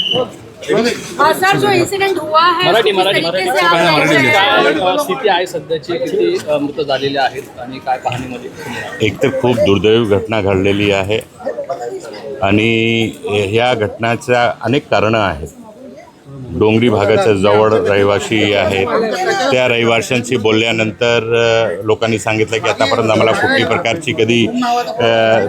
Sir, जो incident हुआ है मराठी किस तरीके से आप काय स्थिती आहे सध्याची, किती मृत झालेले आहेत आणि काय पाहणीमध्ये समोर आलं? एक तर खूप दुर्दैवी घटना घडलेली आहे आणि ह्या घटनाच्या अनेक कारणं आहेत. डोंगरी भागाच्या जवळ रहिवासी आहेत. त्या रहिवाशांशी बोलल्यानंतर लोकांनी सांगितलं की आतापर्यंत आम्हाला कुठली प्रकारची कधी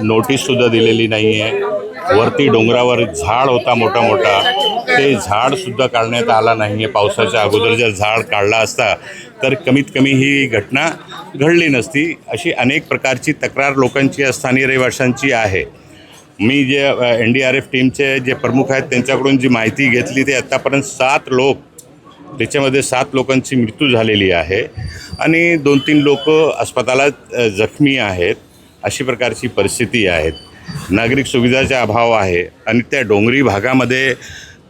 नोटीससुद्धा दिलेली नाही आहे. वरती डोंगरावर झाड होता मोठा मोठा, ते झाडसुद्धा काढण्यात आला नाही आहे. पावसाच्या अगोदर जर झाड काढला असता तर कमीत कमी ही घटना घडली नसती. अशी अनेक प्रकारची तक्रार लोकांची स्थानिक रहिवाशांची आहे. मी जे NDRF टीमचे जे प्रमुख आहेत त्यांच्याकडून जी माहिती घेतली ते आत्तापर्यंत 7 लोक, त्याच्यामध्ये 7 लोकांची मृत्यू झालेली आहे आणि 2-3 लोक अस्पतालात जखमी आहेत. अशी प्रकारची परिस्थिती आहे. नागरिक सुविधाचा अभाव आहे आणि त्या डोंगरी भागामध्ये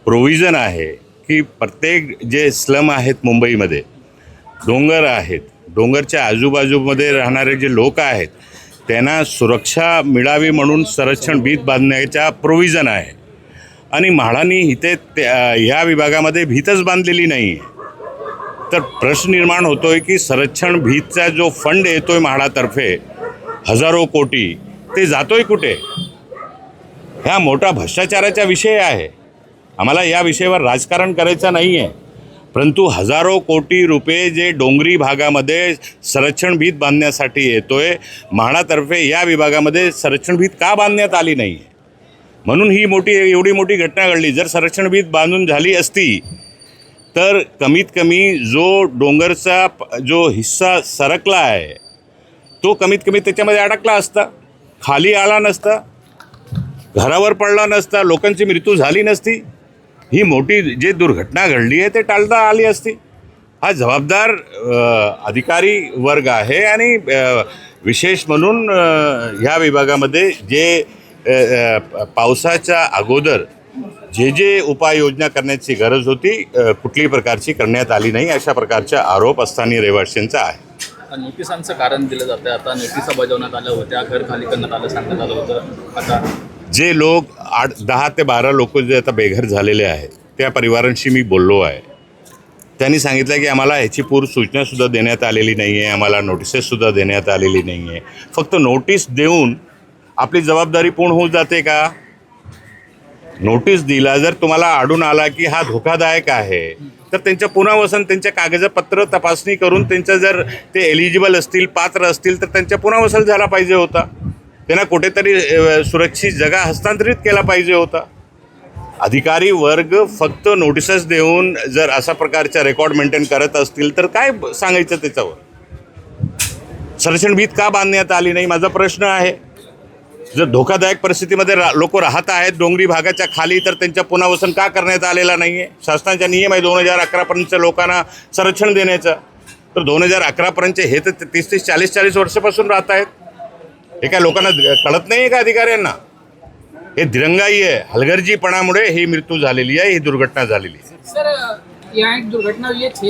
प्रोव्हिजन आहे की प्रत्येक जे स्लम आहेत मुंबईमध्ये, डोंगर आहेत, डोंगरच्या आजूबाजूमध्ये राहणारे जे लोक आहेत त्यांना सुरक्षा मिळावी म्हणून संरक्षण भीत बांधण्याचा प्रोव्हिजन आहे आणि म्हाडांनी इथे ह्या विभागामध्ये भीतच बांधलेली नाही आहे. तर प्रश्न निर्माण होतो आहे की संरक्षण भीतचा जो फंड येतो आहे म्हाडातर्फे हजारो कोटी, ते जातो आहे कुठे? ह्या मोठा भ्रष्टाचाराचा विषय आहे. आम्हाला या विषयावर राजकारण करायचं नाही आहे, परंतु हजारो कोटी रुपये जे डोंगरी भागामध्ये संरक्षण भीत बांधण्यासाठी येतो आहे, म्हाडातर्फे या विभागामध्ये संरक्षण भीत का बांधण्यात आली नाही आहे? म्हणून ही एवढी मोठी घटना घडली. जर संरक्षण भीत बांधून झाली असती तर कमीत कमी जो डोंगरचा जो हिस्सा सरकला आहे तो कमीत कमी त्याच्यामध्ये अडकला असता, खाली आला नसता, घरावर पडला नसता, लोकांची मृत्यू झाली नसती. ही मोठी जी दुर्घटना घडली आहे ते टाळता आली असती. हा जबाबदार अधिकारी वर्ग आहे आणि विशेष म्हणून ह्या विभागामध्ये जे पावसाच्या अगोदर जे उपाययोजना करण्याची गरज होती कुठल्याही प्रकारची करण्यात आली नाही, अशा प्रकारचा आरोप स्थानिक रहिवाशांचा आहे. नोटिसांचं कारण दिलं जातं. आता नोटिसा बजावण्यात आल्या होत्या, घर खाली करण्यात आलं सांगण्यात आलं होतं. आता जे लोक 10 ते 12 लोक जे आता बेघर झालेले आहेत त्या परिवारांशी मी बोललो आहे. त्यांनी सांगितलं की आम्हाला ह्याची पूर्व सूचनासुद्धा देण्यात आलेली नाही आहे, आम्हाला नोटिसेससुद्धा देण्यात आलेली नाही आहे. फक्त नोटीस देऊन आपली जबाबदारी पूर्ण होऊन जाते का? नोटीस दिला जर तुम्हाला आढळून आला की हा धोकादायक आहे तर त्यांच्या पुनर्वसन, त्यांच्या कागदपत्र तपासणी करून त्यांचं जर ते एलिजिबल असतील, पात्र असतील तर त्यांच्या पुनर्वसन झाला पाहिजे होता. त्यांना कुठेतरी सुरक्षित जागा हस्तांतरित केला पाहिजे होता. अधिकारी वर्ग फक्त नोटिसेस देऊन जर अशा प्रकारचा रेकॉर्ड मेंटेन करत असतील तर काय सांगायचं त्याच्यावर? संरक्षण भीत का बांधण्यात आली नाही माझा प्रश्न आहे. जर धोकादायक परिस्थितीमध्ये लोक राहत आहेत डोंगरी भागाच्या खाली तर त्यांच्या पुनर्वसन का करण्यात आलेला नाही आहे? शासनाचा नियम आहे 2011पर्यंतच्या लोकांना संरक्षण देण्याचा. तर 2011पर्यंतचे हे तर 30-30, 40-40 वर्षापासून राहत आहेत. हे काय लोकांना कळत नाही आहे का अधिकाऱ्यांना? हे दिरंगाई आहे, हलगर्जीपणामुळे ही मृत्यू झालेली आहे, ही दुर्घटना झालेली आहे. सर, यहाँ एक दुर्घटना हुई है 6